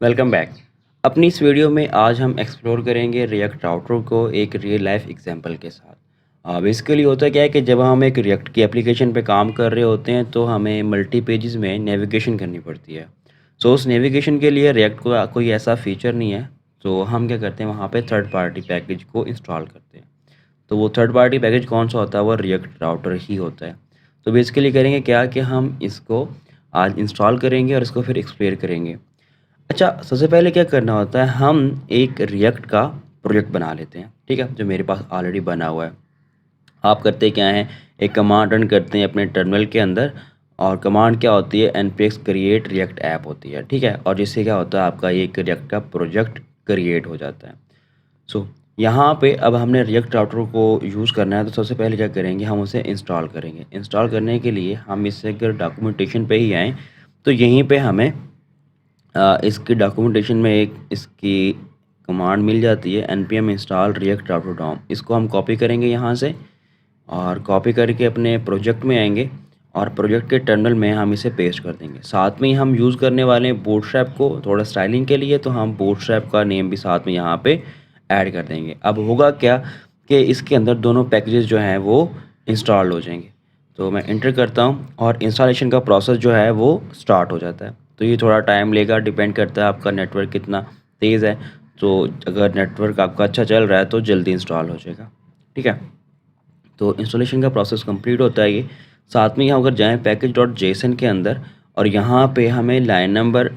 Welcome back. अपनी इस video में आज हम एक्सप्लोर करेंगे रिएक्ट राउटर को एक रियल लाइफ एग्जांपल के साथ। बेसिकली होता क्या है कि जब हम एक रिएक्ट की एप्लीकेशन पे काम कर रहे होते हैं तो हमें मल्टी पेजेस में नेविगेशन करनी पड़ती है। सो उस नेविगेशन के लिए रिएक्ट को कोई ऐसा फीचर नहीं है। तो हम क्या करते हैं, वहाँ पे थर्ड पार्टी पैकेज को इंस्टॉल करते हैं। तो वो थर्ड पार्टी पैकेज कौन सा होता है, वो रिएक्ट राउटर ही होता है। तो बेसिकली करेंगे क्या कि हम इसको आज इंस्टॉल करेंगे और इसको फिर एक्सप्लेयर करेंगे। अच्छा, सबसे पहले क्या करना होता है, हम एक रिएक्ट का प्रोजेक्ट बना लेते हैं, ठीक है, जो मेरे पास ऑलरेडी बना हुआ है। आप करते क्या हैं, एक कमांड रन करते हैं अपने टर्मिनल के अंदर। और कमांड क्या होती है, npx क्रिएट रिएक्ट ऐप होती है, ठीक है। और जिससे क्या होता है, आपका ये एक रिएक्ट का प्रोजेक्ट क्रिएट हो जाता है। सो यहाँ पे अब हमने रिएक्ट राउटर को यूज़ करना है, तो सबसे पहले क्या करेंगे, हम उसे इंस्टॉल करेंगे। इंस्टॉल करने के लिए हम इससे अगर डॉक्यूमेंटेशन पे ही आएँ तो यहीं पे हमें इसकी डॉक्यूमेंटेशन में एक इसकी कमांड मिल जाती है, npm install react router DOM. इसको हम कॉपी करेंगे यहाँ से और कॉपी करके अपने प्रोजेक्ट में आएंगे और प्रोजेक्ट के टर्मिनल में हम इसे पेस्ट कर देंगे। साथ में ही हम यूज़ करने वाले हैं बूटस्ट्रैप को थोड़ा स्टाइलिंग के लिए, तो हम बूटस्ट्रैप का नेम भी साथ में यहाँ पे ऐड कर देंगे। अब होगा क्या कि इसके अंदर दोनों पैकेजेस जो हैं वो इंस्टॉल हो जाएंगे। तो मैं इंटर करता हूँ और इंस्टॉलेशन का प्रोसेस जो है वो स्टार्ट हो जाता है। तो ये थोड़ा टाइम लेगा, डिपेंड करता है आपका नेटवर्क कितना तेज़ है। तो अगर नेटवर्क आपका अच्छा चल रहा है तो जल्दी इंस्टॉल हो जाएगा, ठीक है। तो इंस्टॉलेशन का प्रोसेस कंप्लीट होता है ये। साथ में यहाँ अगर जाएँ पैकेज डॉट जेसन के अंदर, और यहाँ पे हमें लाइन नंबर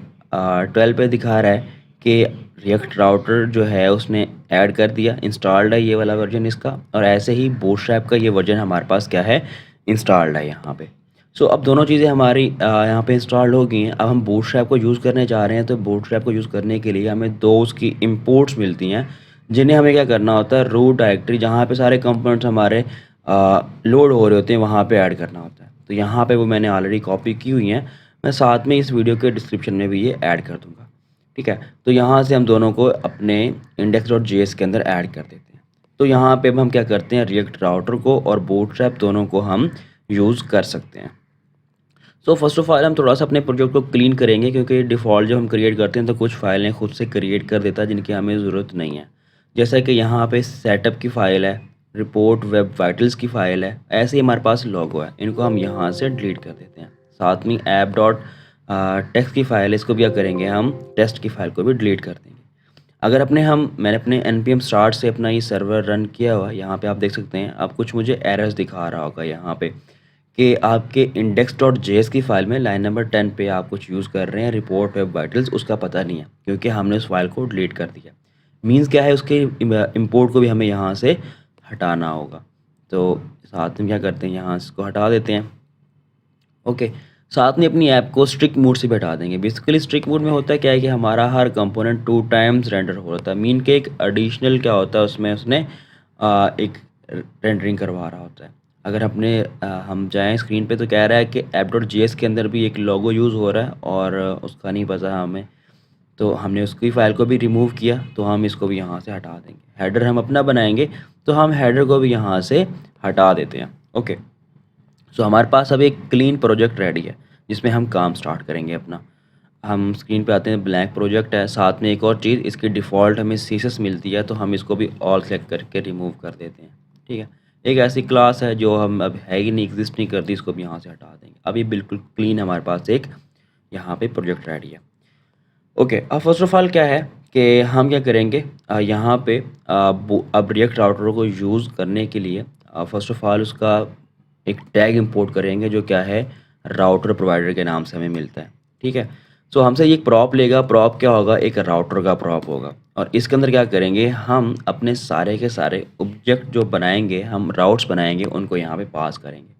12 पे दिखा रहा है कि रिएक्ट राउटर जो है उसने ऐड कर दिया, इंस्टॉल्ड है ये वाला वर्जन इसका। और ऐसे ही बूटस्ट्रैप का ये वर्जन हमारे पास क्या है, इंस्टॉल्ड है यहाँ पे। सो अब दोनों चीज़ें हमारी यहाँ पे इंस्टॉल्ड हो गई हैं। अब हम बूटस्ट्रैप को यूज़ करने जा रहे हैं, तो बूटस्ट्रैप को यूज़ करने के लिए हमें दो उसकी इंपोर्ट्स मिलती हैं, जिन्हें हमें क्या करना होता है, रूट डायरेक्टरी जहाँ पे सारे कंपोनेंट्स हमारे लोड हो रहे होते हैं वहाँ पे ऐड करना होता है। तो यहाँ पे वो मैंने ऑलरेडी कॉपी की हुई हैं, मैं साथ में इस वीडियो के डिस्क्रिप्शन में भी ये ऐड कर दूँगा, ठीक है। तो यहाँ से हम दोनों को अपने index.js के अंदर ऐड कर देते हैं। तो यहाँ पे अब हम क्या करते हैं, रिएक्ट राउटर को और बूटस्ट्रैप दोनों को हम यूज़ कर सकते हैं। सो फर्स्ट ऑफ ऑल हम थोड़ा सा अपने प्रोजेक्ट को क्लीन करेंगे, क्योंकि डिफ़ॉल्ट जब हम क्रिएट करते हैं तो कुछ फाइलें खुद से क्रिएट कर देता है जिनकी हमें ज़रूरत नहीं है। जैसा कि यहाँ पे सेटअप की फ़ाइल है, रिपोर्ट वेब वाइटल्स की फ़ाइल है, ऐसे ही हमारे पास लोगो है, इनको हम यहाँ से डिलीट कर देते हैं। साथ में ऐप डॉट टेक्स्ट की फ़ाइल है, इसको भी क्या करेंगे, हम टेस्ट की फ़ाइल को भी डिलीट कर देंगे। अगर मैंने अपने npm स्टार्ट से अपना ये सर्वर रन किया हुआ, यहाँ पे आप देख सकते हैं, अब कुछ मुझे एरर्स दिखा रहा होगा यहाँ पे कि आपके index.js की फ़ाइल में लाइन नंबर 10 पे आप कुछ यूज़ कर रहे हैं, रिपोर्ट वेब वाइटल्स, उसका पता नहीं है क्योंकि हमने उस फाइल को डिलीट कर दिया। मीन्स क्या है, उसके इंपोर्ट को भी हमें यहाँ से हटाना होगा। तो साथ में क्या करते हैं, यहाँ इसको हटा देते हैं। ओके, साथ में अपनी ऐप को स्ट्रिक्ट मोड से भी हटा देंगे। बेसिकली स्ट्रिक्ट मोड में होता है क्या है कि हमारा हर कंपोनेंट 2 टाइम्स रेंडर हो रहा था। मीन के एक एडिशनल क्या होता है उसमें, उसने एक रेंडरिंग करवा रहा होता है। अगर हम जाएं स्क्रीन पे तो कह रहा है कि app.js के अंदर भी एक लोगो यूज़ हो रहा है और उसका नहीं पता हमें। तो हमने उसकी फ़ाइल को भी रिमूव किया, तो हम इसको भी यहाँ से हटा देंगे। हेडर हम अपना बनाएंगे, तो हम हेडर को भी यहाँ से हटा देते हैं। ओके, सो हमारे पास अब एक क्लीन प्रोजेक्ट रेडी है जिसमें हम काम स्टार्ट करेंगे अपना। हम स्क्रीन पे आते हैं, ब्लैंक प्रोजेक्ट है। साथ में एक और चीज़, इसकी डिफ़ॉल्ट हमें सीएसएस मिलती है, तो हम इसको भी ऑल सेलेक्ट करके रिमूव कर देते हैं, ठीक है। एक ऐसी क्लास है जो हम अब है ही नहीं, एग्जिस्ट नहीं करती, इसको भी यहाँ से हटा देंगे। अब ये बिल्कुल क्लीन हमारे पास एक यहाँ पे प्रोजेक्ट रेडी है। ओके, अब फर्स्ट ऑफ ऑल क्या है कि हम क्या करेंगे, यहाँ पे अब रिएक्ट राउटर को यूज़ करने के लिए फर्स्ट ऑफ ऑल उसका एक टैग इंपोर्ट करेंगे जो क्या है, राउटर प्रोवाइडर के नाम से हमें मिलता है, ठीक है। सो हमसे ये प्रॉप लेगा, प्रॉप क्या होगा, एक राउटर का प्रॉप होगा। और इसके अंदर क्या करेंगे, हम अपने सारे के सारे ऑब्जेक्ट जो बनाएंगे, हम राउट्स बनाएंगे, उनको यहाँ पे पास करेंगे।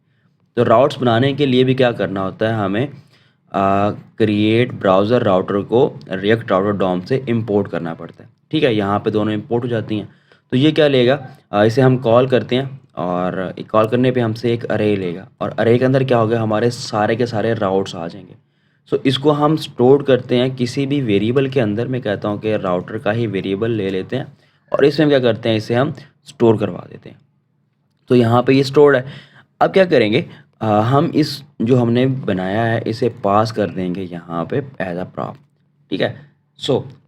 तो राउट्स बनाने के लिए भी क्या करना होता है, हमें क्रिएट ब्राउज़र राउटर को रिएक्ट राउटर डॉम से इंपोर्ट करना पड़ता है, ठीक है। यहाँ पे दोनों इंपोर्ट हो जाती हैं। तो ये क्या लेगा, इसे हम कॉल करते हैं और कॉल करने पे हमसे एक अरे लेगा, और अरे के अंदर क्या होगा, हमारे सारे के सारे राउट्स आ जाएंगे। सो इसको हम स्टोर करते हैं किसी भी वेरिएबल के अंदर। मैं कहता हूँ कि राउटर का ही वेरिएबल ले लेते हैं और इसमें क्या करते हैं, इसे हम स्टोर करवा देते हैं। तो यहाँ पे ये स्टोर्ड है। अब क्या करेंगे, हम इस जो हमने बनाया है इसे पास कर देंगे यहाँ पे एज अ प्रॉप, ठीक है।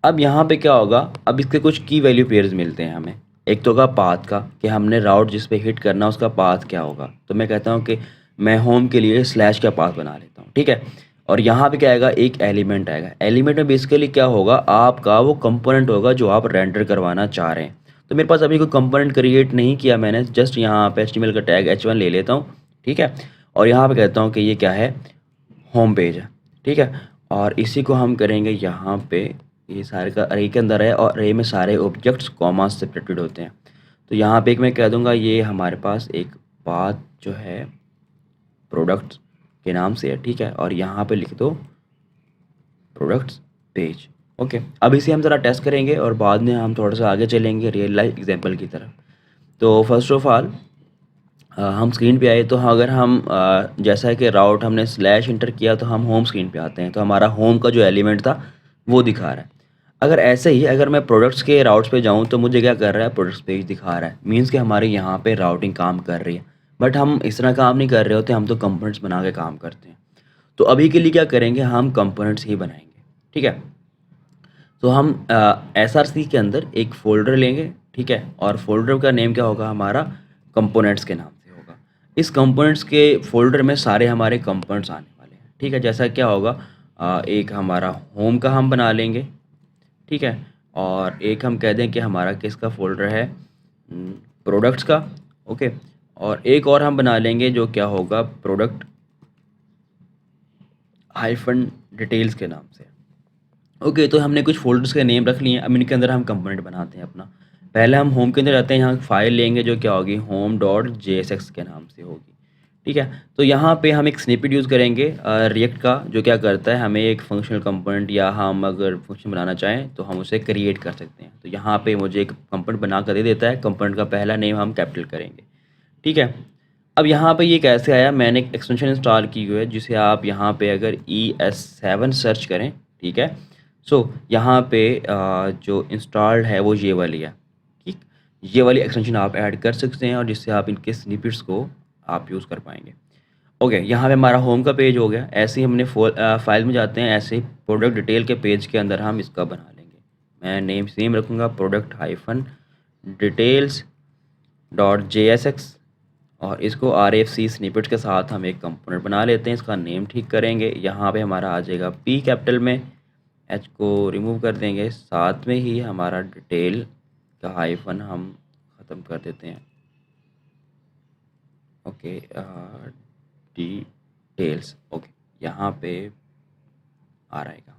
अब यहाँ पे क्या होगा, अब इसके कुछ की वैल्यू पेयर्स मिलते हैं हमें। एक तो होगा पाथ का, कि हमने राउट जिस पे हिट करना उसका पाथ क्या होगा। तो मैं कहता हूँ कि मैं होम के लिए स्लैश का पाथ बना लेता हूँ, ठीक है। और यहाँ पे क्या आएगा, एक एलिमेंट आएगा। एलिमेंट में बेसिकली क्या होगा, आपका वो कंपोनेंट होगा जो आप रेंडर करवाना चाह रहे हैं। तो मेरे पास अभी कोई कंपोनेंट क्रिएट नहीं किया मैंने, जस्ट यहाँ पे HTML का टैग H1 ले लेता हूँ, ठीक है। और यहाँ पे कहता हूँ कि ये क्या है, होम पेज है, ठीक है। और इसी को हम करेंगे यहाँ पे, ये सारे का अरे के अंदर है, और अरे में सारे ऑब्जेक्ट्स कॉमा से सेपरेटेड होते हैं। तो यहाँ पे एक मैं कह दूँगा ये हमारे पास एक पाथ जो है प्रोडक्ट्स के नाम से है, ठीक है। और यहाँ पे लिख दो प्रोडक्ट्स पेज, ओके। अब इसे हम ज़रा टेस्ट करेंगे और बाद में हम थोड़ा सा आगे चलेंगे रियल लाइफ एग्जांपल की तरफ। तो फर्स्ट ऑफ ऑल हम स्क्रीन पे आए, तो अगर हम जैसा कि राउट हमने स्लैश इंटर किया तो हम होम स्क्रीन पे आते हैं, तो हमारा होम का जो एलिमेंट था वो दिखा रहा है। अगर ऐसे ही अगर मैं प्रोडक्ट्स के राउट्स पे जाऊँ तो मुझे क्या कर रहा है, प्रोडक्ट्स पेज दिखा रहा है। मीन्स कि हमारे यहाँ पे राउटिंग काम कर रही है। बट हम इस तरह काम नहीं कर रहे होते, हम तो कंपोनेंट्स बना के काम करते हैं। तो अभी के लिए क्या करेंगे, हम कंपोनेंट्स ही बनाएंगे, ठीक है। तो हम SRC के अंदर एक फ़ोल्डर लेंगे, ठीक है। और फ़ोल्डर का नेम क्या होगा, हमारा कंपोनेंट्स के नाम से होगा। इस कंपोनेंट्स के फ़ोल्डर में सारे हमारे कंपोनेंट्स आने वाले हैं, ठीक है। जैसा क्या होगा, एक हमारा होम का हम बना लेंगे, ठीक है। और एक हम कह दें कि हमारा किसका फ़ोल्डर है, प्रोडक्ट्स का, ओके। और एक और हम बना लेंगे जो क्या होगा, प्रोडक्ट हाइफन डिटेल्स के नाम से, ओके। तो हमने कुछ फ़ोल्डर्स के नेम रख लिए हैं। अब इनके अंदर हम कंपोनेंट बनाते हैं अपना। पहले हम होम के अंदर जाते हैं, यहाँ फाइल लेंगे जो क्या होगी, home.jsx के नाम से होगी, ठीक है। तो यहाँ पे हम एक स्निपेट यूज़ करेंगे रिएक्ट का, जो क्या करता है, हमें एक फंक्शनल कंपोनेंट या हम अगर फंक्शन बनाना चाहें तो हम उसे क्रिएट कर सकते हैं। तो यहाँ पे मुझे एक कंपोनेंट बना कर दे देता है। कंपोनेंट का पहला नेम हम कैपिटल करेंगे, ठीक है। अब यहाँ पे ये कैसे आया, मैंने एक एक्सटेंशन इंस्टॉल की हुई है जिसे आप यहाँ पे अगर ES7 सर्च करें, ठीक है। यहाँ पे जो इंस्टॉल्ड है वो ये वाली है, ठीक। ये वाली एक्सटेंशन आप ऐड कर सकते हैं और जिससे आप इनके स्निपेट्स को आप यूज़ कर पाएंगे, ओके। यहाँ पे हमारा होम का पेज हो गया। ऐसे ही हमने फाइल में जाते हैं, ऐसे ही प्रोडक्ट डिटेल के पेज के अंदर हम इसका बना लेंगे। मैं नेम सेम रखूँगा, product hyphen details dot JSX। और इसको RFC स्निपेट के साथ हम एक कंपोनेंट बना लेते हैं। इसका नेम ठीक करेंगे, यहाँ पे हमारा आ जाएगा P कैपिटल में, H को रिमूव कर देंगे, साथ में ही हमारा डिटेल का हाइफन हम ख़त्म कर देते हैं, ओके। डिटेल्स, ओके, यहाँ पे आ रहेगा।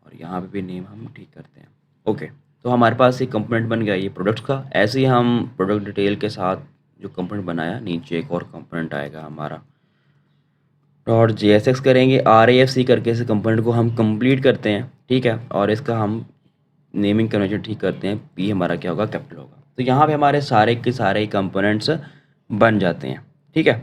और यहाँ पे भी नेम हम ठीक करते हैं, ओके। तो हमारे पास एक कंपोनेंट बन गया ये प्रोडक्ट्स का। ऐसे ही हम प्रोडक्ट डिटेल के साथ जो कंपोनेंट बनाया, नीचे एक और कंपोनेंट आएगा हमारा, .jsx करेंगे, RAFC करके इस कंपोनेंट को हम कंप्लीट करते हैं, ठीक है। और इसका हम नेमिंग कन्वेंशन ठीक करते हैं, P हमारा क्या होगा, कैपिटल होगा। तो यहाँ पे हमारे सारे के सारे कंपोनेंट्स बन जाते हैं, ठीक है।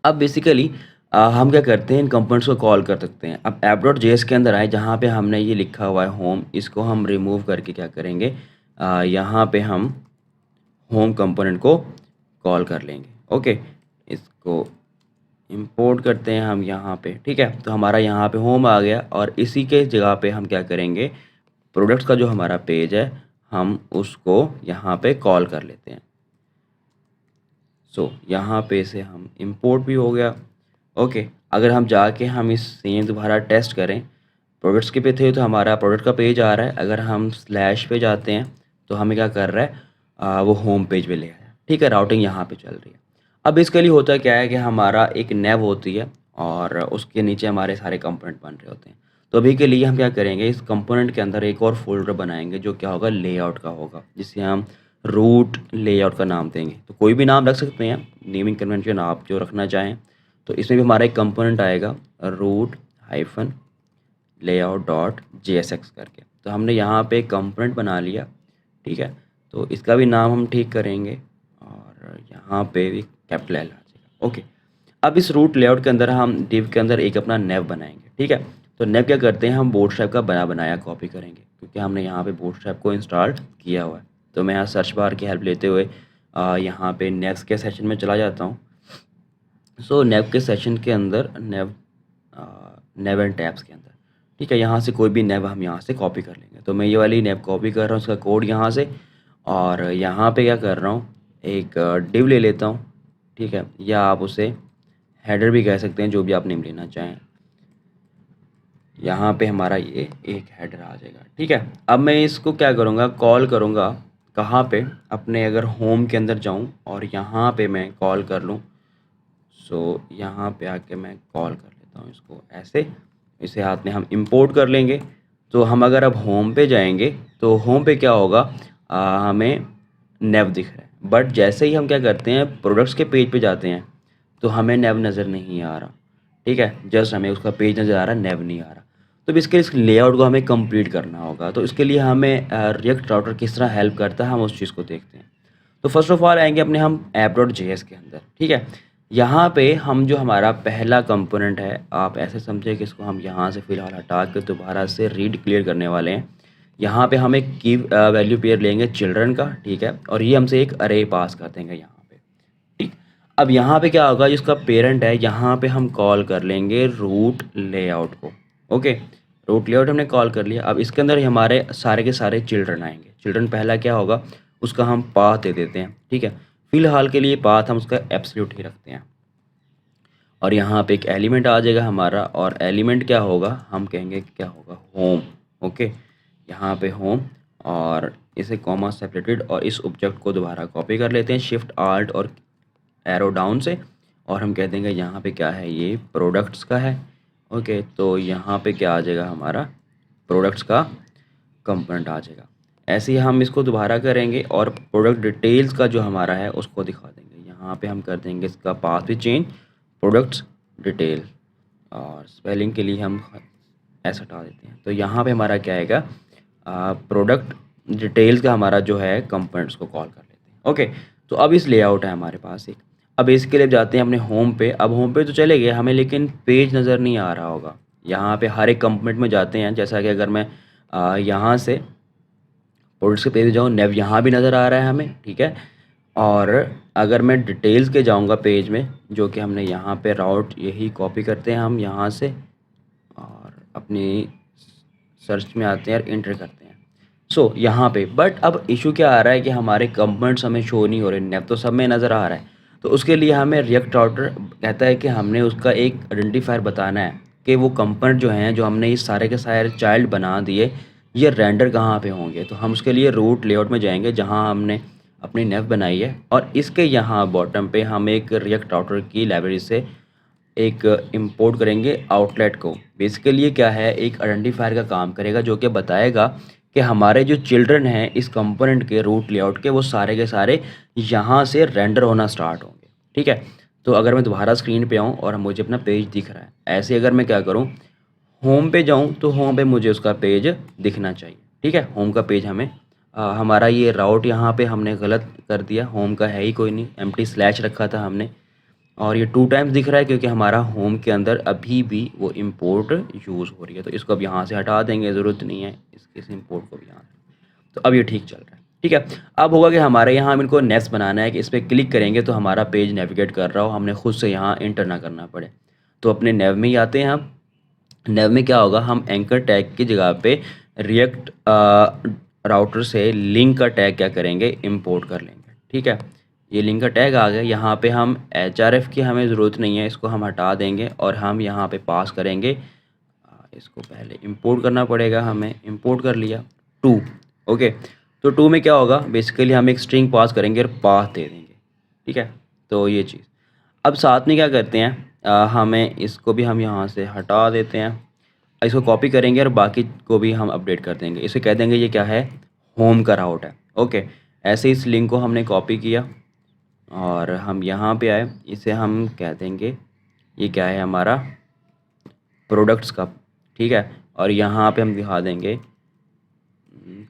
अब बेसिकली हम क्या करते हैं, इन कंपोनेंट्स को कॉल कर सकते हैं। अब app.js के अंदर आए, जहाँ पे हमने ये लिखा हुआ है होम, इसको हम रिमूव करके क्या करेंगे, यहाँ पे हम होम कंपोनेंट को कॉल कर लेंगे, ओके। इसको इंपोर्ट करते हैं हम यहाँ पे, ठीक है। तो हमारा यहाँ पे होम आ गया और इसी के जगह पे हम क्या करेंगे, प्रोडक्ट्स का जो हमारा पेज है हम उसको यहाँ पे कॉल कर लेते हैं। यहाँ पे से हम इंपोर्ट भी हो गया, ओके। अगर हम जाके हम इस सेम दोबारा टेस्ट करें, प्रोडक्ट्स के पे थे तो हमारा प्रोडक्ट का पेज आ रहा है। अगर हम स्लैश पे जाते हैं तो हमें क्या कर रहा है, वो होम पेज पे ले आया, ठीक है। राउटिंग यहाँ पे चल रही है। अब बेसिकली होता क्या है कि हमारा एक नेव होती है और उसके नीचे हमारे सारे कंपोनेंट बन रहे होते हैं। तो अभी के लिए हम क्या करेंगे, इस कंपोनेंट के अंदर एक और फोल्डर बनाएंगे जो क्या होगा, लेआउट का होगा, जिसे हम रूट लेआउट का नाम देंगे। तो कोई भी नाम रख सकते हैं, नेमिंग कन्वेंशन आप जो रखना चाहें। तो इसमें भी हमारा एक कंपोनेंट आएगा, root hyphen layout dot JSX करके। तो हमने यहाँ पे एक कंपोनेंट बना लिया, ठीक है। तो इसका भी नाम हम ठीक करेंगे और यहाँ पे भी कैपिटल L आ जाएगा, ओके। अब इस रूट लेआउट के अंदर हम डिव के अंदर एक अपना नेव बनाएंगे, ठीक है। तो नेव क्या करते हैं, हम बूटस्ट्रैप का बनाया कॉपी करेंगे, क्योंकि हमने यहाँ पे बूटस्ट्रैप को इंस्टॉल किया हुआ है। तो मैं यहाँ सर्च बार की हेल्प लेते हुए यहाँ पे नेव्स के सेशन में चला जाता हूँ। नेव के सेशन के अंदर नेव एंड टैब्स के अंदर, ठीक है, यहाँ से कोई भी नेव हम यहाँ से कॉपी कर लेंगे। तो मैं ये वाली नेव कॉपी कर रहा हूँ, उसका कोड यहाँ से, और यहाँ पे क्या कर रहा हूँ, एक डिव ले लेता हूँ। ठीक है, या आप उसे हेडर भी कह सकते हैं, जो भी आप नेम लेना चाहें। यहाँ पे हमारा ये एक हेडर आ जाएगा। ठीक है, अब मैं इसको क्या करूँगा, कॉल करूँगा कहाँ पे, अपने अगर होम के अंदर जाऊँ और यहाँ पे मैं कॉल कर लूँ। सो यहाँ पे आके मैं कॉल कर लेता हूँ इसको ऐसे, इसे हाथ में हम इंपोर्ट कर लेंगे। तो हम अगर अब होम पे जाएंगे तो होम पे क्या होगा, हमें नेव दिख रहा है, बट जैसे ही हम क्या करते हैं प्रोडक्ट्स के पेज पे जाते हैं तो हमें नेव नज़र नहीं आ रहा। ठीक है, जस्ट हमें उसका पेज नज़र आ रहा है, नेव नहीं आ रहा। तो इसके इस लेआउट को हमें कंप्लीट करना होगा। तो इसके लिए हमें रिएक्ट राउटर किस तरह हेल्प करता है, हम उस चीज़ को देखते हैं। तो फर्स्ट ऑफ ऑल आएंगे अपने हम app.js के अंदर। ठीक है, यहाँ पे हम जो हमारा पहला कंपोनेंट है, आप ऐसे समझे कि इसको हम यहाँ से फ़िलहाल हटा के दोबारा से रीड क्लियर करने वाले हैं। यहाँ पे हम एक की वैल्यू पेयर लेंगे चिल्ड्रन का। ठीक है, और ये हमसे एक अरे पास कर देंगे यहाँ पे। ठीक, अब यहाँ पे क्या होगा, जिसका पेरेंट है यहाँ पे हम कॉल कर लेंगे रूट लेआउट को। ओके, रूट लेआउट हमने कॉल कर लिया। अब इसके अंदर हमारे सारे के सारे चिल्ड्रन आएंगे। चिल्ड्रन पहला क्या होगा, उसका हम पाथ दे देते हैं। ठीक है, फिलहाल के लिए पाथ हम उसका एब्सोल्यूट ही रखते हैं। और यहाँ पे एक एलिमेंट आ जाएगा हमारा, और एलिमेंट क्या होगा, हम कहेंगे क्या होगा, होम। ओके, यहाँ पे होम, और इसे कॉमा सेपरेटेड, और इस ऑब्जेक्ट को दोबारा कॉपी कर लेते हैं शिफ्ट आल्ट और एरो डाउन से, और हम कह देंगे यहाँ पे क्या है, ये प्रोडक्ट्स का है। ओके, तो यहाँ पे क्या आ जाएगा, हमारा प्रोडक्ट्स का कंपोनेंट आ जाएगा। ऐसे ही हम इसको दोबारा करेंगे और प्रोडक्ट डिटेल्स का जो हमारा है उसको दिखा देंगे। यहाँ पे हम कर देंगे इसका पाथ भी चेंज, प्रोडक्ट्स डिटेल, और स्पेलिंग के लिए हम ऐसा हटा देते हैं। तो यहाँ पे हमारा क्या आएगा, प्रोडक्ट डिटेल्स का हमारा जो है कंपोनेंट्स को कॉल कर लेते हैं। ओके, तो अब इस लेआउट है हमारे पास एक। अब इसके लिए जाते हैं अपने होम पे। अब होम पे तो चले गए हमें, लेकिन पेज नज़र नहीं आ रहा होगा। यहाँ पे हर एक कंपोनेंट में जाते हैं, जैसा कि अगर मैं यहाँ से प्रोडक्ट्स के पेज जाऊँ, नेव यहाँ भी नज़र आ रहा है हमें। ठीक है, और अगर मैं डिटेल्स के जाऊँगा पेज में, जो कि हमने यहाँ पे राउट यही कॉपी करते हैं हम यहाँ से, और अपनी सर्च में आते हैं और इंटर करते हैं। सो यहाँ पे बट अब इशू क्या आ रहा है कि हमारे कंपोनेंट्स हमें शो नहीं हो रहे, नेव तो सब में नज़र आ रहा है। तो उसके लिए हमें रिएक्ट राउटर कहता है कि हमने उसका एक आइडेंटिफायर बताना है कि वो कंपोनेंट जो हैं, जो हमने ये सारे के सारे चाइल्ड बना दिए, ये रेंडर कहाँ पे होंगे। तो हम उसके लिए रूट लेआउट में जाएंगे जहाँ हमने अपनी नेव बनाई है, और इसके यहाँ बॉटम पे हम एक रिएक्ट राउटर की लाइब्रेरी से एक इंपोर्ट करेंगे आउटलेट को। बेसिकली ये क्या है, एक आइडेंटिफायर का काम करेगा, जो कि बताएगा कि हमारे जो चिल्ड्रन हैं इस कंपोनेंट के रूट लेआउट के, वो सारे के सारे यहाँ से रेंडर होना स्टार्ट होंगे। ठीक है, तो अगर मैं दोबारा स्क्रीन पे आऊँ और मुझे अपना पेज दिख रहा है, ऐसे अगर मैं क्या करूँ, होम पे जाऊँ, तो होम पे मुझे उसका पेज दिखना चाहिए। ठीक है, होम का पेज हमें हमारा ये राउट यहाँ पे हमने गलत कर दिया, होम का है ही कोई नहीं, एम्प्टी स्लैश रखा था हमने, और ये 2 टाइम्स दिख रहा है क्योंकि हमारा होम के अंदर अभी भी वो इंपोर्ट यूज़ हो रही है। तो इसको अब यहाँ से हटा देंगे, ज़रूरत नहीं है इस इंपोर्ट को भी यहाँ से। तो अब ये ठीक चल रहा है। ठीक है, अब होगा कि हमारे यहाँ हम इनको नेक्स्ट बनाना है कि इस पर क्लिक करेंगे तो हमारा पेज नेविगेट कर रहा हो, हमने खुद से यहाँ इंटर ना करना पड़े। तो अपने नेव में ही आते हैं हम। नेव में क्या होगा, हम एंकर टैग की जगह पे रिएक्ट राउटर से लिंक का टैग क्या करेंगे, इंपोर्ट कर लेंगे। ठीक है, ये लिंक का टैग आ गया। यहाँ पे हम href की हमें ज़रूरत नहीं है, इसको हम हटा देंगे और हम यहाँ पे पास करेंगे, इसको पहले इंपोर्ट करना पड़ेगा हमें, इंपोर्ट कर लिया 2। ओके, तो 2 में क्या होगा, बेसिकली हम एक स्ट्रिंग पास करेंगे और पाथ दे देंगे। ठीक है, तो ये चीज़। अब साथ में क्या करते हैं, हमें इसको भी हम यहाँ से हटा देते हैं, इसको कॉपी करेंगे और बाकी को भी हम अपडेट कर देंगे। इसे कह देंगे ये क्या है, होम का राउट है। ओके, ऐसे इस लिंक को हमने कॉपी किया और हम यहाँ पे आए, इसे हम कह देंगे ये क्या है, हमारा प्रोडक्ट्स का। ठीक है, और यहाँ पे हम दिखा देंगे,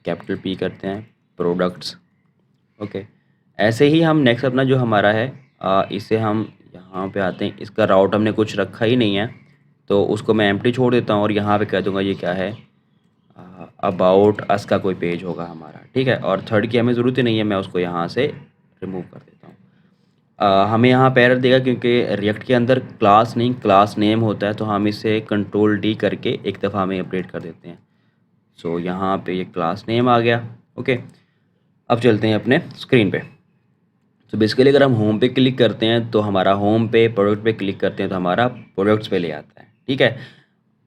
कैपिटल P करते हैं, प्रोडक्ट्स। ओके, ऐसे ही हम नेक्स्ट अपना जो हमारा है, इसे हम यहाँ पे आते हैं, इसका राउट हमने कुछ रखा ही नहीं है तो उसको मैं एम्प्टी छोड़ देता हूँ और यहाँ पे कह दूँगा ये क्या है, अबाउट अस का कोई पेज होगा हमारा। ठीक है, और थर्ड की हमें ज़रूरत ही नहीं है, मैं उसको यहाँ से रिमूव कर देता हूँ। हमें यहाँ पे एरर देगा क्योंकि रिएक्ट के अंदर क्लास नहीं क्लास नेम होता है, तो हम इसे कंट्रोल डी करके एक दफ़ा हमें अपडेट कर देते हैं। सो यहाँ पे ये क्लास नेम आ गया। ओके, अब चलते हैं अपने स्क्रीन पे। तो बेसिकली अगर हम होम पे क्लिक करते हैं तो हमारा होम पे प्रोडक्ट पे क्लिक करते हैं तो हमारा प्रोडक्ट्स पे ले आता है, ठीक है।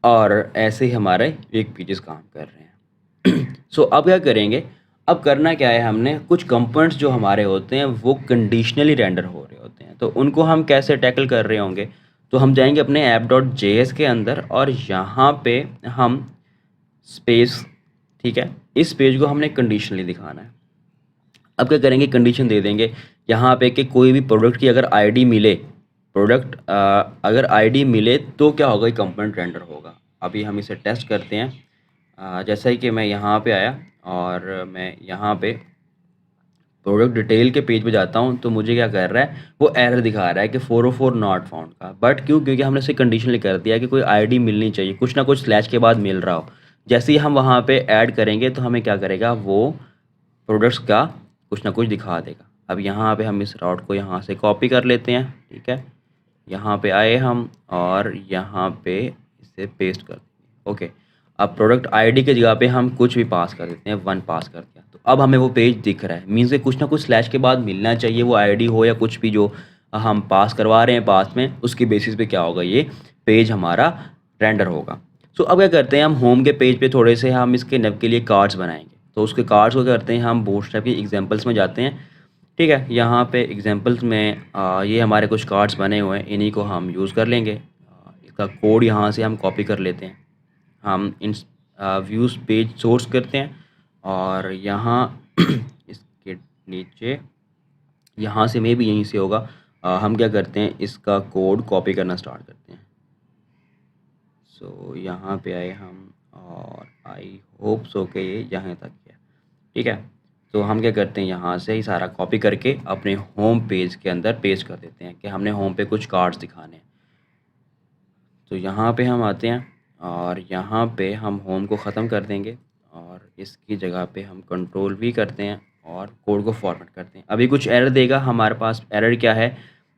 और ऐसे ही हमारे एक पेजेस काम कर रहे हैं। सो अब क्या करेंगे, अब करना क्या है, हमने कुछ कंपोनेंट्स जो हमारे होते हैं वो कंडीशनली रेंडर हो रहे होते हैं, तो उनको हम कैसे टैकल कर रहे होंगे। तो हम जाएंगे अपने app.js के अंदर और यहाँ पे हम स्पेस, ठीक है, इस पेज को हमने कंडीशनली दिखाना है। अब क्या करेंगे, कंडीशन दे देंगे यहाँ पे कि कोई भी प्रोडक्ट की अगर आईडी मिले, प्रोडक्ट अगर आईडी मिले तो क्या होगा, ये कंपोनेंट रेंडर होगा। अभी हम इसे टेस्ट करते हैं। जैसा ही कि मैं यहाँ पे आया और मैं यहाँ पे प्रोडक्ट डिटेल के पेज पे जाता हूँ तो मुझे क्या कर रहा है, वो एरर दिखा रहा है कि 404 नॉट फाउंड का। बट क्यों, क्योंकि हमने इसे कंडीशनली कर दिया कि कोई आईडी मिलनी चाहिए, कुछ ना कुछ स्लैश के बाद मिल रहा हो। जैसे ही हम वहाँ पे ऐड करेंगे तो हमें क्या करेगा, वो प्रोडक्ट्स का कुछ ना कुछ दिखा देगा। अब यहाँ पे हम इस राउट को यहाँ से कॉपी कर लेते हैं, ठीक है। यहाँ पे आए हम और यहाँ पे इसे पेस्ट कर देंगे। ओके, अब प्रोडक्ट आईडी की जगह पे हम कुछ भी पास कर देते हैं, 1 पास कर दिया, तो अब हमें वो पेज दिख रहा है। मीन्स कि कुछ ना कुछ स्लैश के बाद मिलना चाहिए, वो आईडी हो या कुछ भी जो हम पास करवा रहे हैं पास में, उसकी बेसिस पे क्या होगा, ये पेज हमारा रेंडर होगा। सो अब क्या करते हैं, हम होम के पेज पे थोड़े से हम इसके नब के लिए कार्ड्स बनाएंगे। तो उसके कार्ड्स को क्या करते हैं, हम बूटस्ट्रैप की एग्जांपल्स में जाते हैं, ठीक है। यहाँ पे एग्जांपल्स में ये हमारे कुछ कार्ड्स बने हुए हैं, इन्हीं को हम यूज़ कर लेंगे। इसका कोड यहाँ से हम कॉपी कर लेते हैं, हम इन व्यूज़ पेज सोर्स करते हैं और यहाँ इसके नीचे यहाँ से मे भी यहीं से होगा। हम क्या करते हैं, इसका कोड कॉपी करना स्टार्ट करते हैं। सो यहाँ पे आए हम और आई होप सो के ये यहाँ तक गया, ठीक है। तो हम क्या करते हैं, यहाँ से ही सारा कॉपी करके अपने होम पेज के अंदर पेस्ट कर देते हैं कि हमने होम पे कुछ कार्ड्स दिखाने हैं। तो यहाँ पे हम आते हैं और यहाँ पे हम होम को ख़त्म कर देंगे और इसकी जगह पे हम कंट्रोल वी करते हैं और कोड को फॉर्मेट करते हैं। अभी कुछ एरर देगा हमारे पास, एरर क्या है,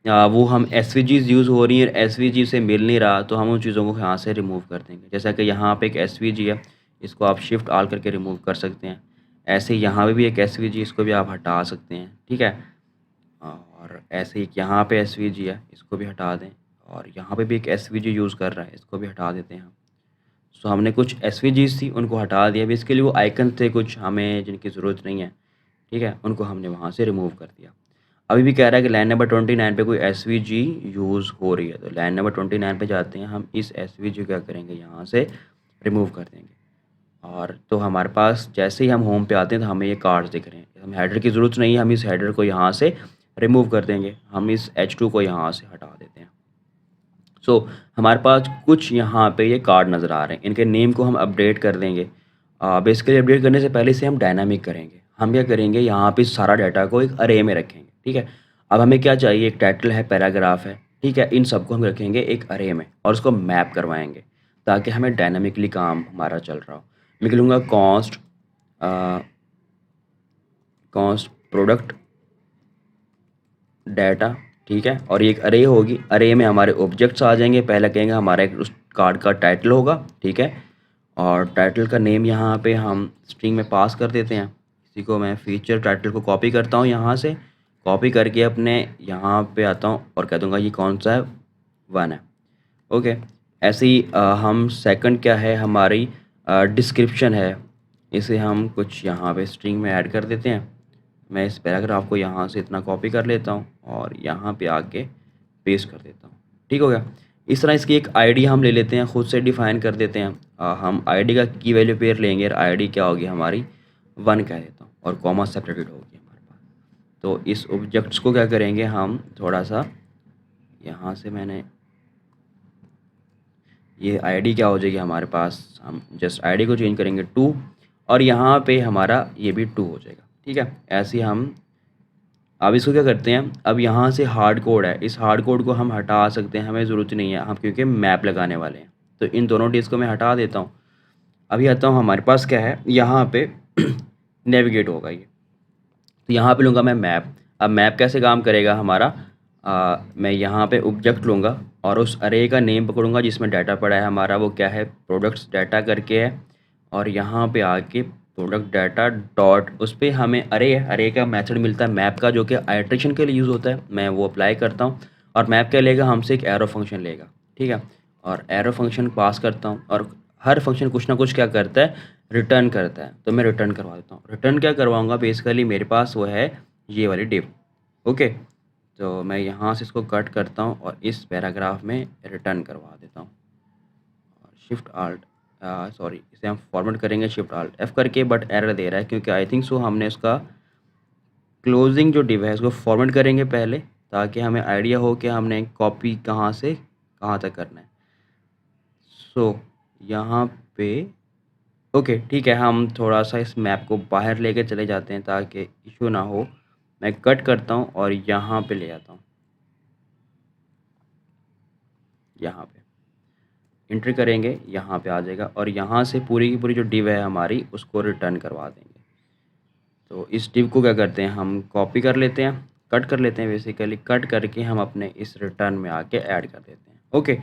वो हम एसवीजीज यूज़ हो रही है, एसवीजी से मिल नहीं रहा, तो हम उन चीज़ों को यहाँ से रिमूव कर देंगे। जैसा कि यहाँ पे एक एसवीजी है, इसको आप शिफ्ट आल करके रिमूव कर सकते हैं। ऐसे ही यहाँ पे भी एक एसवीजी, इसको भी आप हटा सकते हैं, ठीक है। और ऐसे ही यहाँ पे एसवीजी है, इसको भी हटा दें। और यहाँ पे भी एक एसवीजी यूज़ कर रहा है, इसको भी हटा देते हैं हम। सो हमने कुछ एसवीजीज थी उनको हटा दिया। अभी इसके लिए वो आइकन थे कुछ हमें जिनकी ज़रूरत नहीं है, ठीक है, उनको हमने वहाँ से रिमूव कर दिया। अभी भी कह रहा है कि लाइन नंबर 29 पे कोई एसवीजी यूज़ हो रही है, तो लाइन नंबर 29 पे जाते हैं, हम इस एसवीजी क्या करेंगे, यहाँ से रिमूव कर देंगे। और तो हमारे पास जैसे ही हम होम पे आते हैं तो हमें ये कार्ड्स दिख रहे हैं, हम हेडर की ज़रूरत नहीं है, हम इस हेडर को यहाँ से रिमूव कर देंगे, हम इस H2 को यहाँ से हटा देते हैं। सो हमारे पास कुछ यहाँ पे ये कार्ड नज़र आ रहे हैं, इनके नेम को हम अपडेट कर देंगे। बेसिकली अपडेट करने से पहले से हम डायनामिक करेंगे। हम क्या करेंगे, यहाँ पे सारा डाटा को एक अरे में रखेंगे, ठीक है। अब हमें क्या चाहिए, एक टाइटल है, पैराग्राफ है, ठीक है, इन सबको हम रखेंगे एक अरे में और उसको मैप करवाएंगे ताकि हमें डायनामिकली काम हमारा चल रहा हो। मैं लिखूँगा कॉस्ट कॉस्ट प्रोडक्ट डाटा, ठीक है, और ये एक अरे होगी, अरे में हमारे ऑब्जेक्ट्स आ जाएंगे। पहला कहेंगे हमारा एक उस कार्ड का टाइटल होगा, ठीक है, और टाइटल का नेम यहाँ पे हम स्ट्रिंग में पास कर देते हैं। इसी को मैं फीचर टाइटल को कॉपी करता हूँ, यहाँ से कॉपी करके अपने यहाँ पे आता हूँ और कह दूँगा ये कौन सा है, 1 है। ओके, ऐसे ही हम सेकंड क्या है, हमारी डिस्क्रिप्शन है, इसे हम कुछ यहाँ पे स्ट्रिंग में ऐड कर देते हैं। मैं इस पैराग्राफ को यहाँ से इतना कॉपी कर लेता हूँ और यहाँ पे आके पेस्ट कर देता हूँ, ठीक हो गया। इस तरह इसकी एक आईडी हम ले लेते हैं, खुद से डिफ़ाइन कर देते हैं। हम आईडी का की वैल्यू पेयर लेंगे और आईडी क्या होगी हमारी 1 कह देता हूँ और कॉमा सेपरेटेड होगी हमारे पास। तो इस ऑब्जेक्ट्स को क्या करेंगे, हम थोड़ा सा यहाँ से मैंने ये आईडी क्या हो जाएगी हमारे पास, हम जस्ट आईडी को चेंज करेंगे 2 और यहाँ पे हमारा ये भी 2 हो जाएगा, ठीक है। ऐसे हम अब इसको क्या करते हैं, अब यहाँ से हार्ड कोड है, इस हार्ड कोड को हम हटा सकते हैं, हमें ज़रूरत नहीं है, हम क्योंकि मैप लगाने वाले हैं। तो इन दोनों डिस्क को मैं हटा देता हूँ। अभी आता हूँ हमारे पास क्या है, यहाँ पे नेविगेट होगा ये, तो यहाँ पे लूँगा मैं मैप। अब मैप कैसे काम करेगा हमारा, मैं यहाँ पे ऑब्जेक्ट लूँगा और उस अरे का नेम पकड़ूँगा जिसमें डाटा पड़ा है हमारा, वो क्या है, प्रोडक्ट्स डाटा करके है। और यहाँ पे आके प्रोडक्ट डाटा डॉट, उस पे हमें अरे है, अरे का मेथड मिलता है मैप का, जो कि आइट्रेशन के लिए यूज़ होता है। मैं वो अप्लाई करता हूँ और मैप क्या लेगा, हमसे एक एरो फंक्शन लेगा, ठीक है। और एरो फंक्शन पास करता हूँ और हर फंक्शन कुछ ना कुछ क्या करता है, रिटर्न करता है। तो मैं रिटर्न करवा देता हूँ। रिटर्न क्या करवाऊँगा, बेसिकली मेरे पास वो है ये वाली डिव। ओके, तो मैं यहाँ से इसको कट करता हूँ और इस पैराग्राफ में रिटर्न करवा देता हूँ। शिफ्ट आल्ट, सॉरी, इसे हम फॉर्मेट करेंगे शिफ्ट आल्ट एफ करके, बट एरर दे रहा है क्योंकि आई थिंक सो हमने उसका क्लोजिंग जो डिव है उसको फॉर्मेट करेंगे पहले, ताकि हमें आइडिया हो कि हमने कॉपी कहाँ से कहाँ तक करना है। सो यहाँ पे ओके ठीक है, हम थोड़ा सा इस मैप को बाहर लेके चले जाते हैं ताकि इशू ना हो। मैं कट करता हूँ और यहाँ पे ले आता हूँ, यहाँ पे एंट्री करेंगे, यहाँ पे आ जाएगा और यहाँ से पूरी की पूरी जो डिव है हमारी उसको रिटर्न करवा देंगे। तो इस डिव को क्या करते हैं, हम कॉपी कर लेते हैं, कट कर लेते हैं, बेसिकली कट करके हम अपने इस रिटर्न में आके ऐड कर देते हैं। ओके,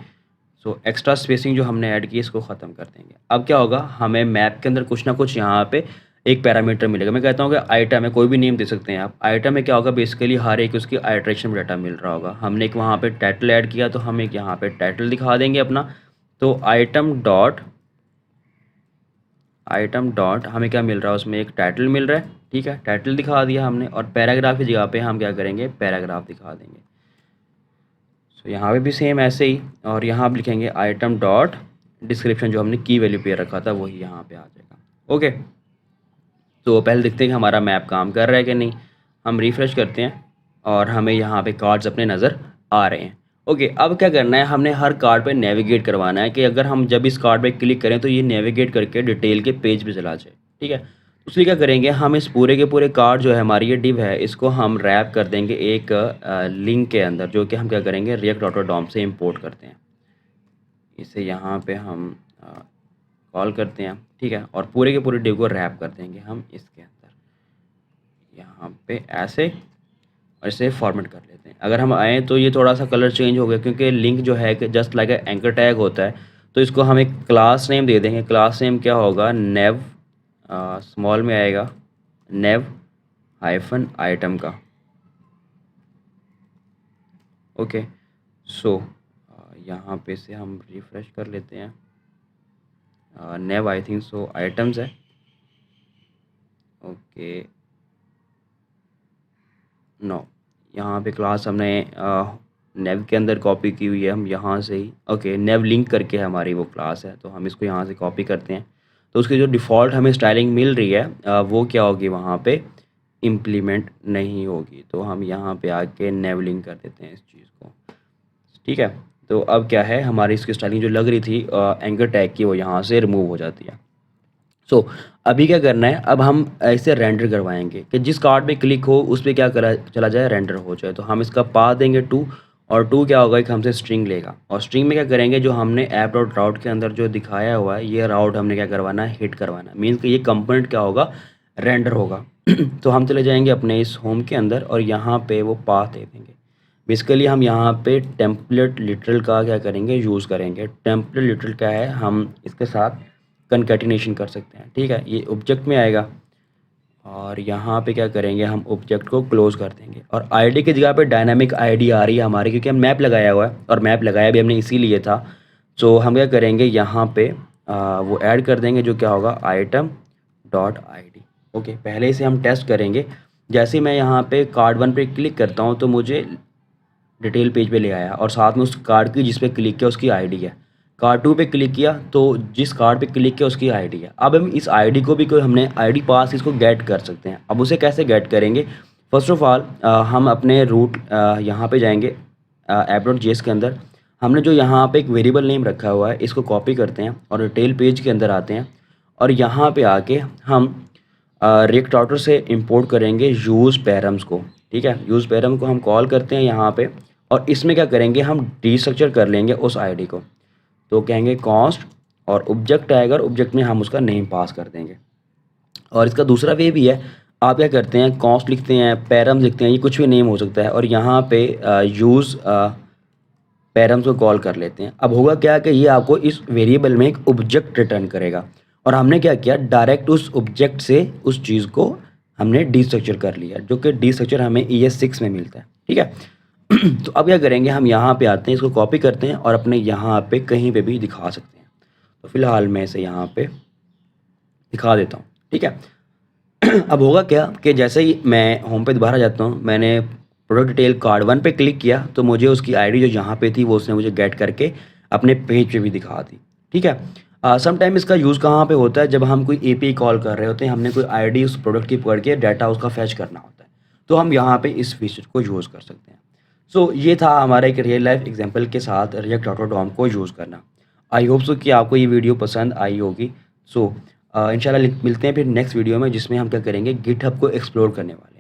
सो एक्स्ट्रा स्पेसिंग जो हमने ऐड की इसको ख़त्म कर देंगे। अब क्या होगा, हमें मैप के अंदर कुछ ना कुछ यहाँ पे एक पैरामीटर मिलेगा। मैं कहता हूँ कि आइटम है, कोई भी नेम दे सकते हैं आप। आइटम में क्या होगा, बेसिकली हर एक उसकी आइट्रेशन डाटा मिल रहा होगा। हमने एक वहाँ पे टाइटल ऐड किया तो हम एक यहाँ पे टाइटल दिखा देंगे अपना। तो आइटम डॉट हमें क्या मिल रहा है, उसमें एक टाइटल मिल रहा है, ठीक है, टाइटल दिखा दिया हमने। और पैराग्राफ की जगह पे हम क्या करेंगे, पैराग्राफ दिखा देंगे। सो यहाँ पे भी सेम ऐसे ही, और यहाँ आप लिखेंगे आइटम डॉट डिस्क्रिप्शन, जो हमने की वैल्यू पे रखा था वही यहाँ पे आ जाएगा। ओके, तो पहले देखते हैं कि हमारा मैप काम कर रहा है कि नहीं। हम रिफ़्रेश करते हैं और हमें यहाँ पे कार्ड्स अपने नज़र आ रहे हैं। ओके, अब क्या करना है, हमने हर कार्ड पे नेविगेट करवाना है कि अगर हम जब इस कार्ड पे क्लिक करें तो ये नेविगेट करके डिटेल के पेज पे चला जाए, ठीक है। तो इसलिए क्या करेंगे, हम इस पूरे के पूरे कार्ड जो है हमारी ये डिव है, इसको हम रैप कर देंगे एक लिंक के अंदर, जो कि हम क्या करेंगे, रिएक्ट डॉट डॉम से इम्पोर्ट करते हैं। इसे यहाँ पे हम कॉल करते हैं, ठीक है, और पूरे के पूरे डिव को रैप कर देंगे हम इसके अंदर, यहाँ पे ऐसे, और इसे फॉर्मेट कर लेते हैं। अगर हम आएँ तो ये थोड़ा सा कलर चेंज हो गया क्योंकि लिंक जो है कि जस्ट लाइक एंकर टैग होता है। तो इसको हम एक क्लास नेम दे देंगे। क्लास नेम क्या होगा, नेव, स्मॉल में आएगा, नेव हाइफन आइटम का। ओके, सो यहाँ पे से हम रिफ़्रेश कर लेते हैं। नेव आई थिंक सो आइटम्स है। ओके, नो, यहाँ पे क्लास हमने नेव के अंदर कॉपी की हुई है, हम यहाँ से ही, ओके, नेव लिंक करके हमारी वो क्लास है, तो हम इसको यहाँ से कॉपी करते हैं। तो उसकी जो डिफ़ॉल्ट हमें स्टाइलिंग मिल रही है वो क्या होगी, वहाँ पे इम्प्लीमेंट नहीं होगी। तो हम यहाँ पे आके नेव लिंक कर देते हैं इस चीज़ को, ठीक है। तो अब क्या है, हमारी इसकी स्टाइलिंग जो लग रही थी एंकर टैग की, वो यहाँ से रिमूव हो जाती है। सो अभी क्या करना है, अब हम ऐसे रेंडर करवाएंगे कि जिस कार्ड पे क्लिक हो उस पर क्या करा चला जाए, रेंडर हो जाए। तो हम इसका पाथ देंगे 2, और 2 क्या होगा कि हमसे स्ट्रिंग लेगा, और स्ट्रिंग में क्या करेंगे, जो हमने ऐप डॉट राउट के अंदर जो दिखाया हुआ है ये राउट हमने क्या करवाना है, हिट करवाना है। मीन्स कि ये कंपोनेंट क्या होगा, रेंडर होगा। तो हम चले जाएंगे अपने इस होम के अंदर और यहाँ पे वो पाथ दे देंगे। बेसिकली हम यहाँ पे टेम्पलेट लिटरल का क्या करेंगे, यूज़ करेंगे। टेम्पलेट लिटरल क्या है, हम इसके साथ कनकैटिनेशन कर सकते हैं, ठीक है। ये ऑब्जेक्ट में आएगा और यहाँ पे क्या करेंगे, हम ऑब्जेक्ट को क्लोज कर देंगे और आईडी की जगह पे डायनामिक आईडी आ रही है हमारी, क्योंकि हम मैप लगाया हुआ है और मैप लगाया भी हमने इसीलिए था। तो हम क्या करेंगे, यहाँ पे वो ऐड कर देंगे, जो क्या होगा, आइटम डॉट आई। ओके, पहले से हम टेस्ट करेंगे। जैसे ही मैं यहाँ पे कार्ड 1 पे क्लिक करता हूँ तो मुझे डिटेल पेज पे ले आया, और साथ में उस कार्ड की जिस पे क्लिक किया उसकी आईडी है। कार्ड 2 पे क्लिक किया तो जिस कार्ड पे क्लिक किया उसकी आईडी है। अब हम इस आईडी को भी कोई हमने आईडी पास इसको गेट कर सकते हैं। अब उसे कैसे गेट करेंगे, फर्स्ट ऑफ ऑल हम अपने रूट यहाँ पे जाएंगे app.js के अंदर। हमने जो यहाँ पे एक वेरिएबल नेम रखा हुआ है इसको कॉपी करते हैं और डिटेल पेज के अंदर आते हैं, और यहाँ पे आके हम रिएक्ट राउटर से इंपोर्ट करेंगे यूज़ पैरम्स को, ठीक है। यूज़ पैरम को हम कॉल करते हैं यहाँ पे, और इसमें क्या करेंगे, हम डीस्ट्रक्चर कर लेंगे उस आईडी को। तो कहेंगे कॉस्ट, और ऑब्जेक्ट आएगा और ऑब्जेक्ट में हम उसका नेम पास कर देंगे। और इसका दूसरा वे भी है, आप क्या करते हैं, कॉस्ट लिखते हैं, पैरम्स लिखते हैं, ये कुछ भी नेम हो सकता है और यहाँ पे यूज़ पैरम्स को कॉल कर लेते हैं। अब होगा क्या कि ये आपको इस वेरिएबल में एक ऑब्जेक्ट रिटर्न करेगा और हमने क्या किया, डायरेक्ट उस ऑब्जेक्ट से उस चीज़ को हमने डीस्ट्रक्चर कर लिया, जो कि डीस्ट्रक्चर हमें ES6 में मिलता है, ठीक है। तो अब क्या करेंगे, हम यहाँ पे आते हैं, इसको कॉपी करते हैं और अपने यहाँ पे कहीं पे भी दिखा सकते हैं। तो फिलहाल मैं इसे यहाँ पे दिखा देता हूँ, ठीक है। अब होगा क्या कि जैसे ही मैं होम पे दोबारा जाता हूँ, मैंने प्रोडक्ट डिटेल कार्ड 1 पे क्लिक किया तो मुझे उसकी आईडी जो यहाँ पे थी वो उसने मुझे गेट करके अपने पेज पे भी दिखा दी, ठीक है। सम टाइम इसका यूज़ कहाँ पे होता है, जब हम कोई API कॉल कर रहे होते हैं, हमने कोई आईडी उस प्रोडक्ट की पकड़ के डाटा उसका फैच करना होता है, तो हम यहाँ पे इस फीचर को यूज़ कर सकते हैं। सो ये था हमारा एक रियल लाइफ एग्जाम्पल के साथ रिएक्ट ऑटो डॉम को यूज़ करना। आई होप सो कि आपको ये वीडियो पसंद आई होगी। सो इंशाल्लाह मिलते हैं फिर नेक्स्ट वीडियो में, जिसमें हम क्या करेंगे, गिटहब को एक्सप्लोर करने वाले हैं।